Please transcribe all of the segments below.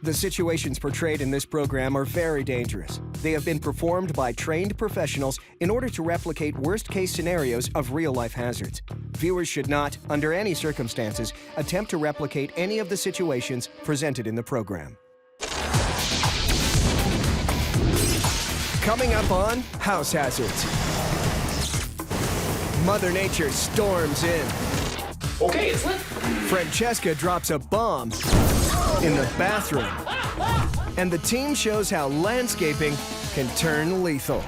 The situations portrayed in this program are very dangerous. They have been performed by trained professionals in order to replicate worst-case scenarios of real-life hazards. Viewers should not, under any circumstances, attempt to replicate any of the situations presented in the program. Coming up on House Hazards. Mother Nature storms in. Okay, it's lit. Francesca drops a bomb in the bathroom. And the team shows how landscaping can turn lethal.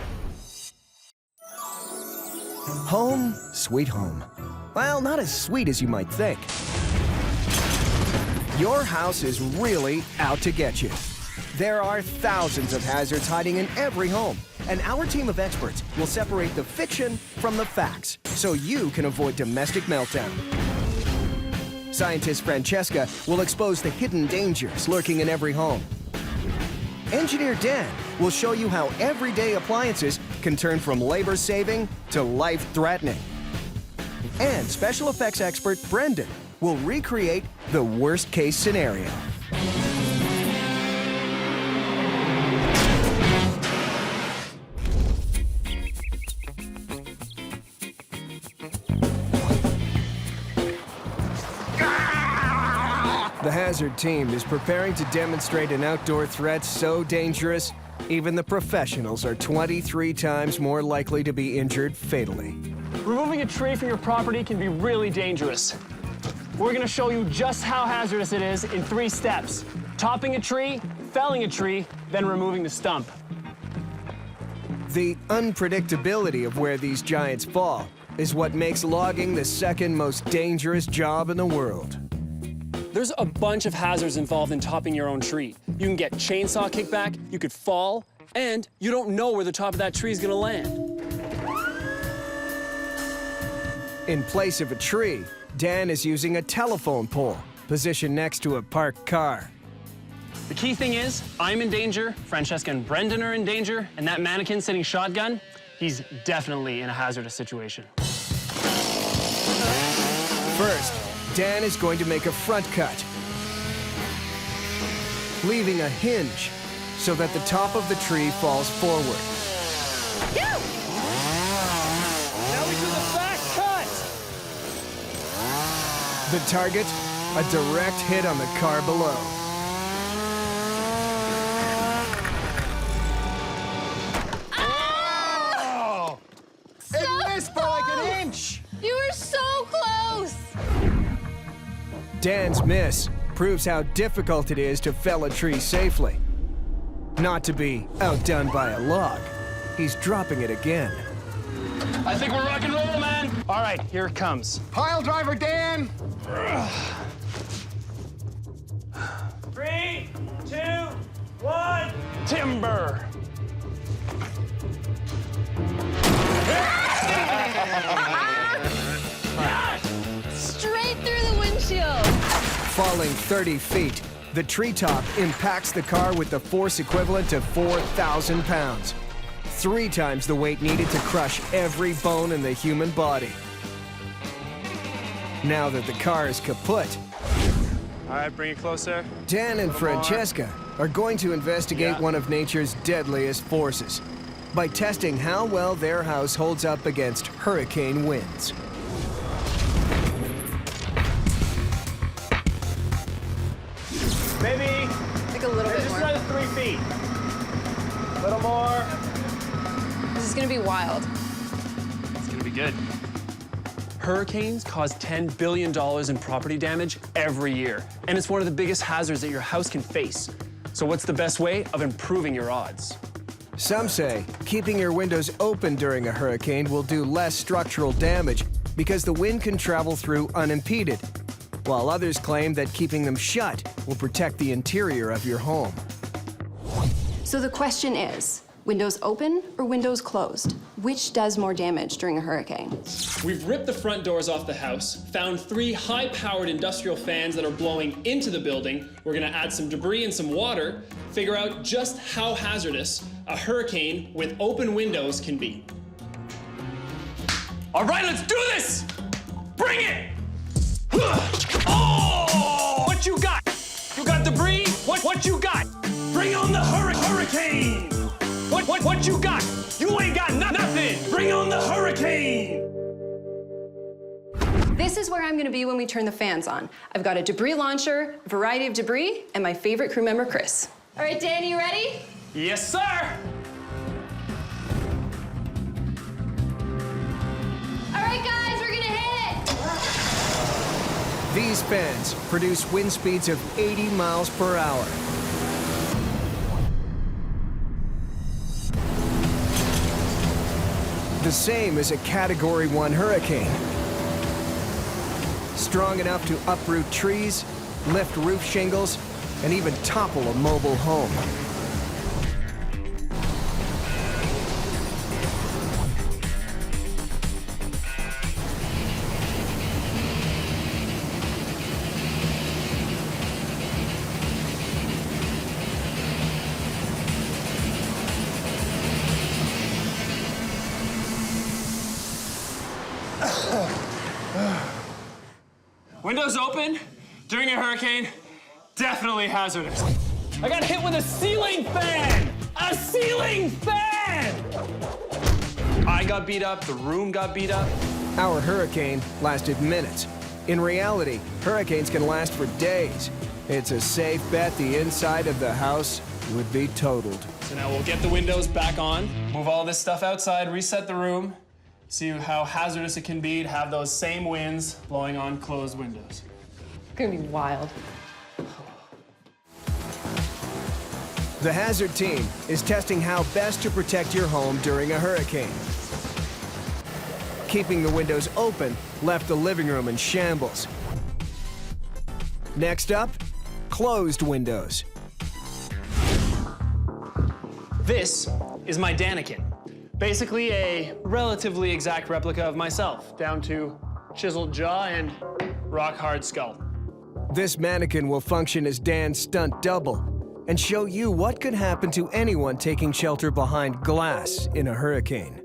Home, sweet home. Well, not as sweet as you might think. Your house is really out to get you. There are thousands of hazards hiding in every home, and our team of experts will separate the fiction from the facts so you can avoid domestic meltdown. Scientist Francesca will expose the hidden dangers lurking in every home. Engineer Dan will show you how everyday appliances can turn from labor-saving to life-threatening. And special effects expert Brendan will recreate the worst-case scenario. The Hazard team is preparing to demonstrate an outdoor threat so dangerous, even the professionals are 23 times more likely to be injured fatally. Removing a tree from your property can be really dangerous. We're gonna show you just how hazardous it is in 3 steps. Topping a tree, felling a tree, then removing the stump. The unpredictability of where these giants fall is what makes logging the second most dangerous job in the world. There's a bunch of hazards involved in topping your own tree. You can get chainsaw kickback, you could fall, and you don't know where the top of that tree is gonna land. In place of a tree, Dan is using a telephone pole positioned next to a parked car. The key thing is, I'm in danger, Francesca and Brendan are in danger, and that mannequin sitting shotgun, he's definitely in a hazardous situation. First, Dan is going to make a front cut, leaving a hinge so that the top of the tree falls forward. Now we do the back cut! The target, a direct hit on the car below. Oh! It missed by like an inch! You were so close! Dan's miss proves how difficult it is to fell a tree safely. Not to be outdone by a log, he's dropping it again. I think we're rock and roll, man! All right, here it comes. Pile driver Dan! 3, 2, 1, timber! Straight through the windshield! Falling 30 feet, the treetop impacts the car with the force equivalent to 4,000 pounds. 3 times the weight needed to crush every bone in the human body. Now that the car is kaput, All right, bring it closer. Dan and Francesca are going to investigate one of nature's deadliest forces by testing how well their house holds up against hurricane winds. Maybe Like a little bit just more. another 3 feet. A little more. This is gonna be wild. It's gonna be good. Hurricanes cause $10 billion in property damage every year, and it's one of the biggest hazards that your house can face. So what's the best way of improving your odds? Some say keeping your windows open during a hurricane will do less structural damage because the wind can travel through unimpeded, while others claim that keeping them shut will protect the interior of your home. So the question is, windows open or windows closed? Which does more damage during a hurricane? We've ripped the front doors off the house, found 3 high-powered industrial fans that are blowing into the building. We're gonna add some debris and some water, figure out just how hazardous a hurricane with open windows can be. All right, let's do this! Bring it! Oh! What you got? You got debris? What you got? What you got? You ain't got nothing. Bring on the hurricane. This is where I'm gonna be when we turn the fans on. I've got a debris launcher, a variety of debris, and my favorite crew member, Chris. All right, Dan, you ready? Yes, sir. All right, guys, we're gonna hit it! These fans produce wind speeds of 80 miles per hour. The same as a Category 1 hurricane. Strong enough to uproot trees, lift roof shingles, and even topple a mobile home. Windows open during a hurricane, definitely hazardous. I got hit with a ceiling fan! A ceiling fan! I got beat up, the room got beat up. Our hurricane lasted minutes. In reality, hurricanes can last for days. It's a safe bet the inside of the house would be totaled. So now we'll get the windows back on, move all this stuff outside, reset the room, see how hazardous it can be to have those same winds blowing on closed windows. It's gonna be wild. The Hazard team is testing how best to protect your home during a hurricane. Keeping the windows open left the living room in shambles. Next up, closed windows. This is my Daniken. Basically a relatively exact replica of myself, down to chiseled jaw and rock-hard skull. This mannequin will function as Dan's stunt double and show you what could happen to anyone taking shelter behind glass in a hurricane.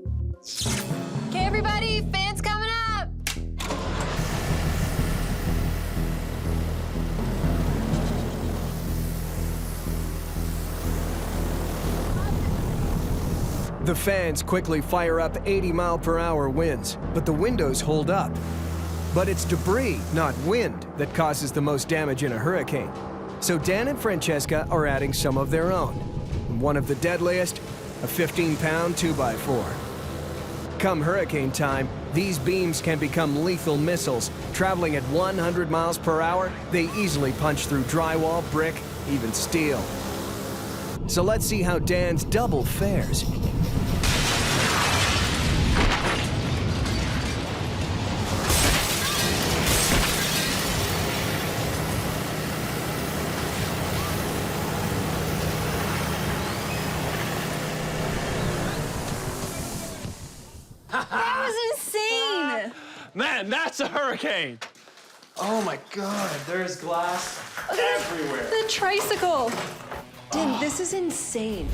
Okay, everybody, fans coming up. The fans quickly fire up 80-mile-per-hour winds, but the windows hold up. But it's debris, not wind, that causes the most damage in a hurricane. So Dan and Francesca are adding some of their own. One of the deadliest, a 15-pound 2x4. Come hurricane time, these beams can become lethal missiles. Traveling at 100 miles per hour, they easily punch through drywall, brick, even steel. So let's see how Dan's double fares. That was insane. Man, that's a hurricane. Oh my God, there's glass everywhere. The tricycle. Dan, this is insane.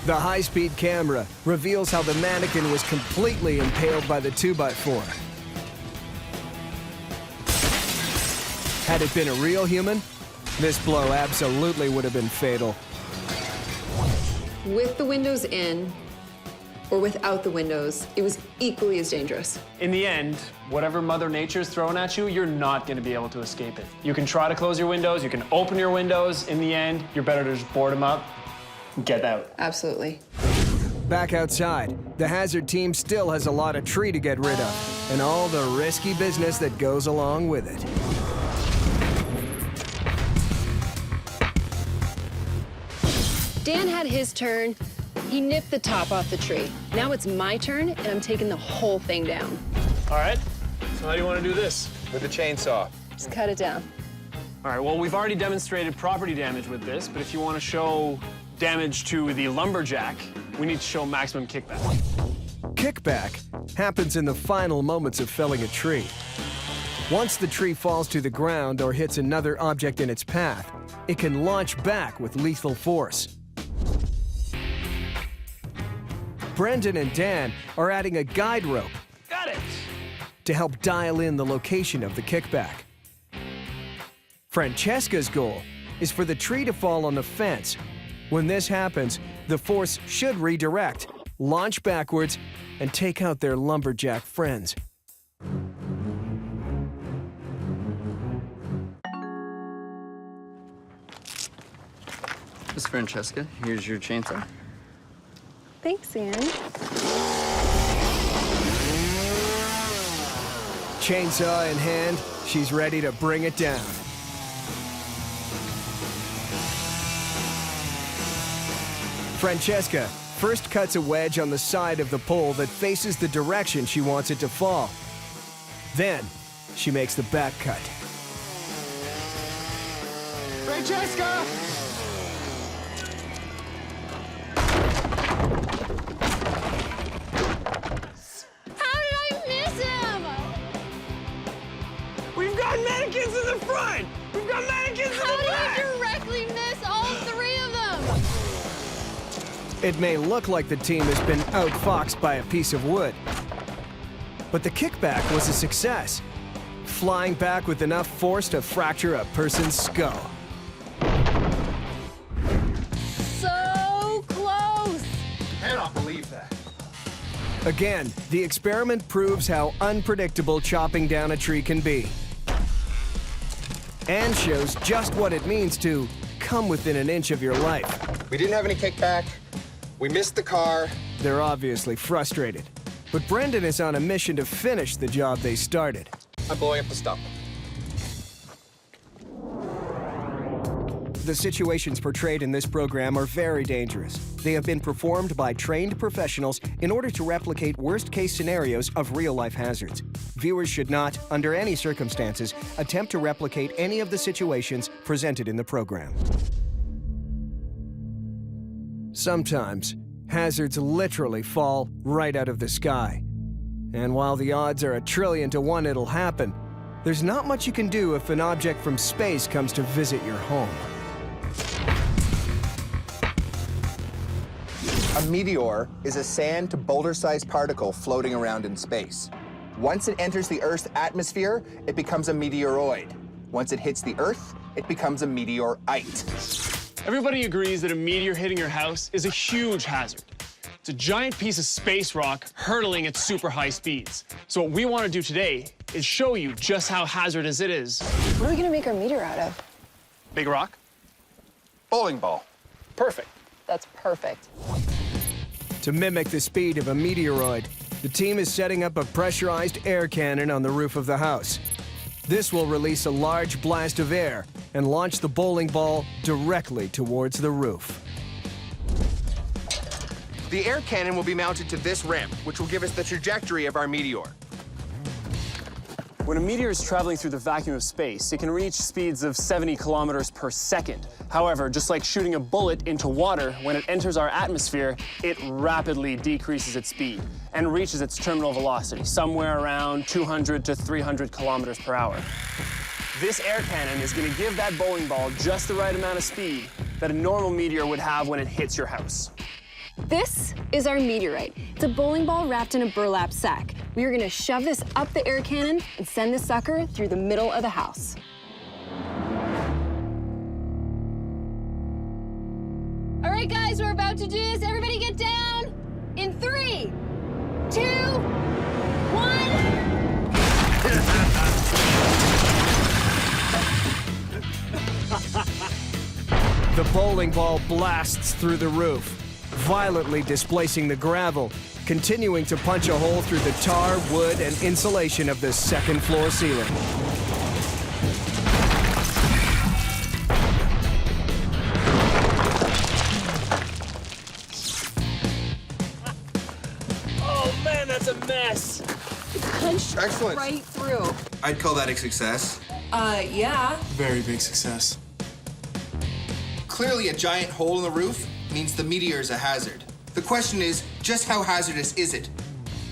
The high-speed camera reveals how the mannequin was completely impaled by the 2x4. Had it been a real human, this blow absolutely would have been fatal. With the windows in, or without the windows, it was equally as dangerous. In the end, whatever Mother Nature's throwing at you, you're not going to be able to escape it. You can try to close your windows, you can open your windows. In the end, you're better to just board them up and get out. Absolutely. Back outside, the Hazard team still has a lot of tree to get rid of, and all the risky business that goes along with it. Dan had his turn. He nipped the top off the tree. Now it's my turn, and I'm taking the whole thing down. All right, so how do you want to do this? With the chainsaw. Just cut it down. All right, well, we've already demonstrated property damage with this, but if you want to show damage to the lumberjack, we need to show maximum kickback. Kickback happens in the final moments of felling a tree. Once the tree falls to the ground or hits another object in its path, it can launch back with lethal force. Brendan and Dan are adding a guide rope Got it! to help dial in the location of the kickback. Francesca's goal is for the tree to fall on the fence, When this happens, the force should redirect, launch backwards, and take out their lumberjack friends. Miss Francesca, here's your chainsaw. Thanks, Ian. Chainsaw in hand, she's ready to bring it down. Francesca first cuts a wedge on the side of the pole that faces the direction she wants it to fall. Then, she makes the back cut. Francesca! How did I miss him? We've got mannequins in the front! We've got mannequins in How the did back! I directly miss all three of them? It may look like the team has been outfoxed by a piece of wood, but the kickback was a success, flying back with enough force to fracture a person's skull. So close. Cannot believe that. Again, the experiment proves how unpredictable chopping down a tree can be, and shows just what it means to come within an inch of your life. We didn't have any kickback. We missed the car. They're obviously frustrated, but Brendan is on a mission to finish the job they started. I'm blowing up the stump. The situations portrayed in this program are very dangerous. They have been performed by trained professionals in order to replicate worst-case scenarios of real-life hazards. Viewers should not, under any circumstances, attempt to replicate any of the situations presented in the program. Sometimes, hazards literally fall right out of the sky. And while the odds are 1,000,000,000 to 1 it'll happen, there's not much you can do if an object from space comes to visit your home. A meteor is a sand to boulder-sized particle floating around in space. Once it enters the Earth's atmosphere, it becomes a meteoroid. Once it hits the Earth, it becomes a meteorite. Everybody agrees that a meteor hitting your house is a huge hazard. It's a giant piece of space rock hurtling at super high speeds. So what we want to do today is show you just how hazardous it is. What are we gonna make our meteor out of? Big rock? Bowling ball. Perfect. That's perfect. To mimic the speed of a meteoroid, the team is setting up a pressurized air cannon on the roof of the house. This will release a large blast of air and launch the bowling ball directly towards the roof. The air cannon will be mounted to this ramp, which will give us the trajectory of our meteor. When a meteor is traveling through the vacuum of space, it can reach speeds of 70 kilometers per second. However, just like shooting a bullet into water, when it enters our atmosphere, it rapidly decreases its speed and reaches its terminal velocity, somewhere around 200 to 300 kilometers per hour. This air cannon is going to give that bowling ball just the right amount of speed that a normal meteor would have when it hits your house. This is our meteorite. It's a bowling ball wrapped in a burlap sack. We are gonna shove this up the air cannon and send the sucker through the middle of the house. All right, guys, we're about to do this. Everybody get down. In 3, 2, 1. The bowling ball blasts through the roof, violently displacing the gravel, continuing to punch a hole through the tar, wood, and insulation of the second-floor ceiling. Oh man, that's a mess. Punched Excellent. right through. I'd call that a success. Yeah. Very big success. Clearly, a giant hole in the roof means the meteor is a hazard. The question is, just how hazardous is it?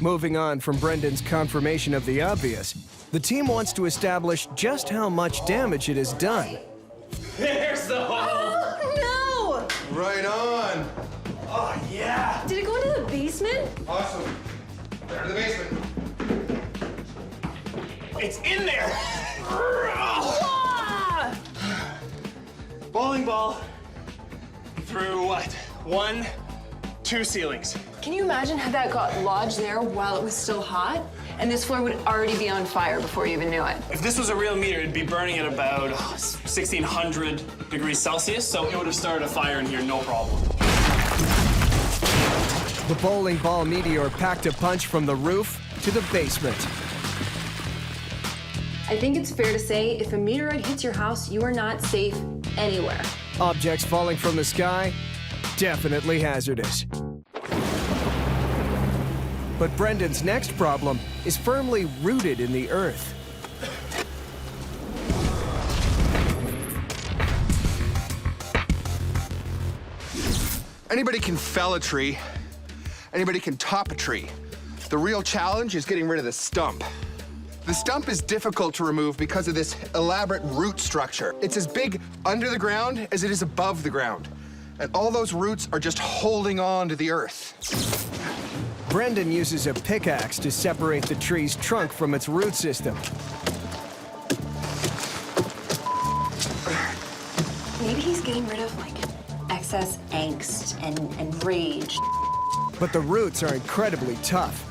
Moving on from Brendan's confirmation of the obvious, the team wants to establish just how much damage it has done. There's the hole. Oh, Right on. Oh yeah. no! Did it go into the basement? Awesome. Down to the basement. It's in there. Bowling ball. through what? 1, 2 ceilings. Can you imagine how that got lodged there while it was still hot? And this floor would already be on fire before you even knew it. If this was a real meteor, it'd be burning at about 1,600 degrees Celsius, so it would have started a fire in here, no problem. The bowling ball meteor packed a punch from the roof to the basement. I think it's fair to say if a meteorite hits your house, you are not safe anywhere. Objects falling from the sky, definitely hazardous. But Brendan's next problem is firmly rooted in the earth. Anybody can fell a tree. Anybody can top a tree. The real challenge is getting rid of the stump. The stump is difficult to remove because of this elaborate root structure. It's as big under the ground as it is above the ground. And all those roots are just holding on to the earth. Brendan uses a pickaxe to separate the tree's trunk from its root system. Maybe he's getting rid of, like, excess angst and rage. But the roots are incredibly tough.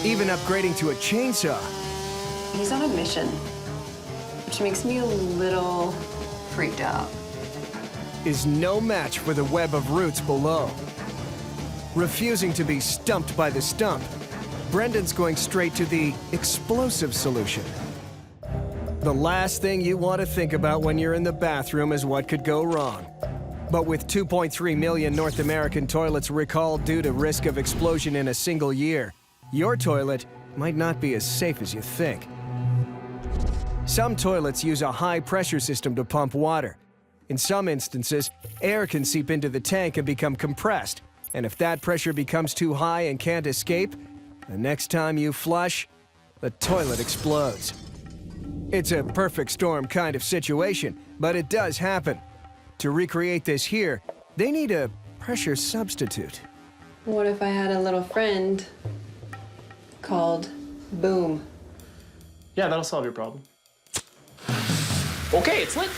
Even upgrading to a chainsaw He's on a mission, which makes me a little freaked out. is no match for the web of roots below. Refusing to be stumped by the stump, Brendan's going straight to the explosive solution. The last thing you want to think about when you're in the bathroom is what could go wrong. But with 2.3 million North American toilets recalled due to risk of explosion in a single year, your toilet might not be as safe as you think. Some toilets use a high-pressure system to pump water. In some instances, air can seep into the tank and become compressed, and if that pressure becomes too high and can't escape, the next time you flush, the toilet explodes. It's a perfect storm kind of situation, but it does happen. To recreate this here, they need a pressure substitute. What if I had a little friend called Boom? Yeah, that'll solve your problem. Okay, it's lit.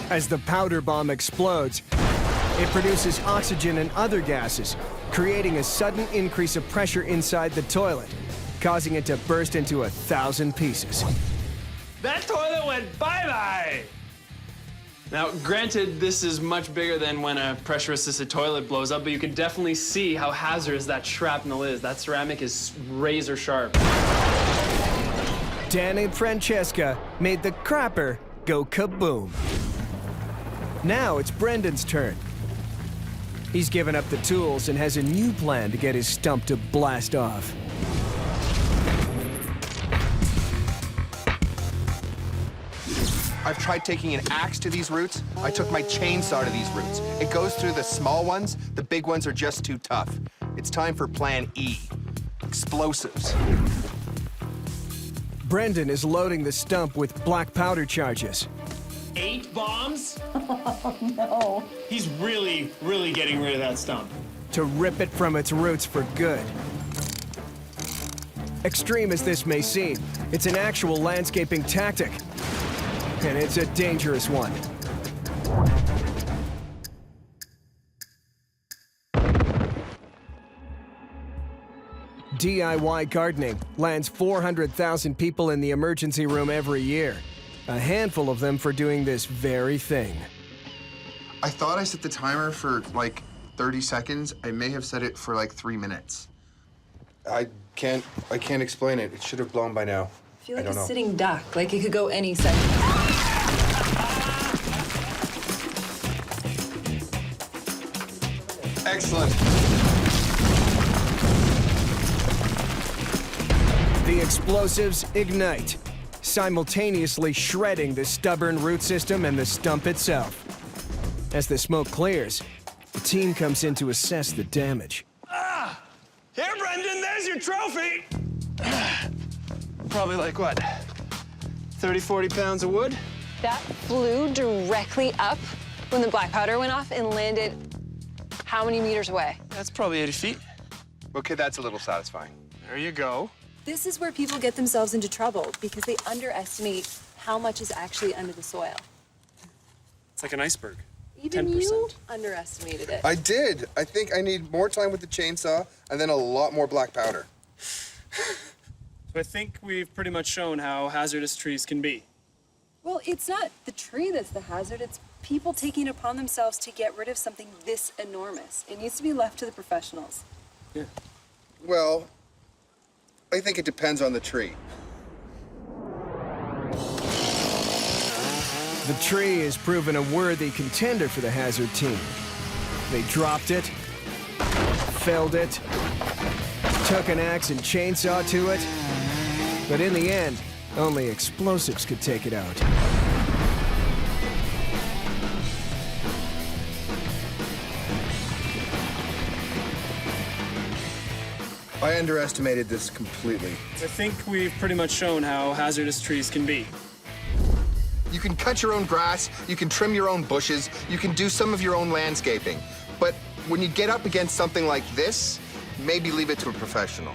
As the powder bomb explodes, it produces oxygen and other gases, creating a sudden increase of pressure inside the toilet, causing it to burst into 1,000 pieces. That toilet went bye-bye! Now, granted, this is much bigger than when a pressure-assisted toilet blows up, but you can definitely see how hazardous that shrapnel is. That ceramic is razor sharp. Dan and Francesca made the crapper go kaboom. Now it's Brendan's turn. He's given up the tools and has a new plan to get his stump to blast off. I've tried taking an axe to these roots. I took my chainsaw to these roots. It goes through the small ones. The big ones are just too tough. It's time for Plan E. Explosives. Brendan is loading the stump with black powder charges. 8 bombs? Oh, no. He's really, really getting rid of that stump. To rip it from its roots for good. Extreme as this may seem, it's an actual landscaping tactic. And it's a dangerous one. DIY gardening lands 400,000 people in the emergency room every year. A handful of them for doing this very thing. I thought I set the timer for like 30 seconds. I may have set it for like 3 minutes. I can't explain it. It should have blown by now. I feel like a sitting duck, like it could go any second. Excellent. The explosives ignite, simultaneously shredding the stubborn root system and the stump itself. As the smoke clears, the team comes in to assess the damage. Here, Brendan, there's your trophy! Probably like what? 30, 40 pounds of wood? That flew directly up when the black powder went off and landed how many meters away? That's probably 80 feet. Okay, that's a little satisfying. There you go. This is where people get themselves into trouble because they underestimate how much is actually under the soil. It's like an iceberg. Even 10%. you underestimated it. I did. I think I need more time with the chainsaw and then a lot more black powder. So I think we've pretty much shown how hazardous trees can be. Well, it's not the tree that's the hazard, it's people taking it upon themselves to get rid of something this enormous. It needs to be left to the professionals. Yeah. Well, I think it depends on the tree. The tree has proven a worthy contender for the hazard team. They dropped it, felled it, took an axe and chainsaw to it, but in the end, only explosives could take it out. I underestimated this completely. I think we've pretty much shown how hazardous trees can be. You can cut your own grass, you can trim your own bushes, you can do some of your own landscaping. But when you get up against something like this, maybe leave it to a professional.